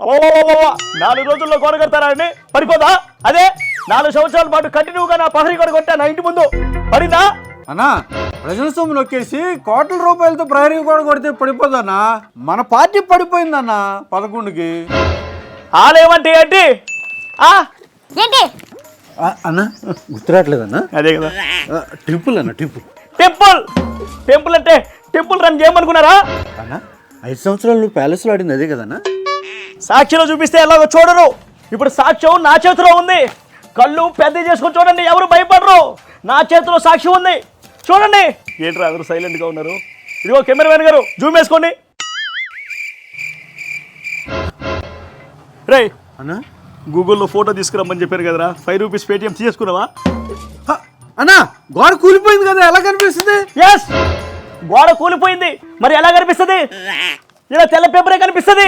4 రోజుల్లో గోడ కడతారా అండి? పడిపోదా? అదే 4 సంవత్సరాల పాటు కంటిన్యూగా నా ప్రహరీ గోడ కొట్టా నా ఇంటి ముందు పడిందా అన్నా? ప్రజల సొమ్ము నొక్కేసి కోట్ల రూపాయలతో ప్రహరీ గోడ కొడితే పడిపోదన్నా. మన పార్టీ పడిపోయిందన్నా 11కి. ఆలేమంటే ఏంటి? ఏంటి అన్నా గుర్తురాట్లేదన్నా? అదే కదా టెంపుల్ అన్న టెంపుల్. టెంపుల్ అంటే టెంపుల్ రన్ చేయమనుకున్నారా? అన్నా 5 సంవత్సరాలు నువ్వు ప్యాలెస్లో ఆడింది అదే కదన్నా? సాక్షిలో చూపిస్తే ఎలాగో చూడరు. ఇప్పుడు సాక్ష్యం నా చేతిలో ఉంది. కళ్ళు పెద్ద చేసుకొని చూడండి, ఎవరు భయపడరు. నా చేతిలో సాక్ష్యం ఉంది, చూడండి. ఏంట్రా అందరూ సైలెంట్గా ఉన్నారు? ఇదిగో కెమెరామెన్ గారు జూమ్ వేసుకోండి. రే అన్నా గూగుల్లో ఫోటో తీసుకురమ్మని చెప్పారు కదరా, 5 రూపీస్ పేటిఎం తీసుకున్నావా? అన్నా గోడ కూలిపోయింది కదా, ఎలా కనిపిస్తుంది? ఎస్, గోడ కూలిపోయింది, మరి ఎలా కనిపిస్తుంది? ఇలా తెల్ల పేపరే కనిపిస్తుంది.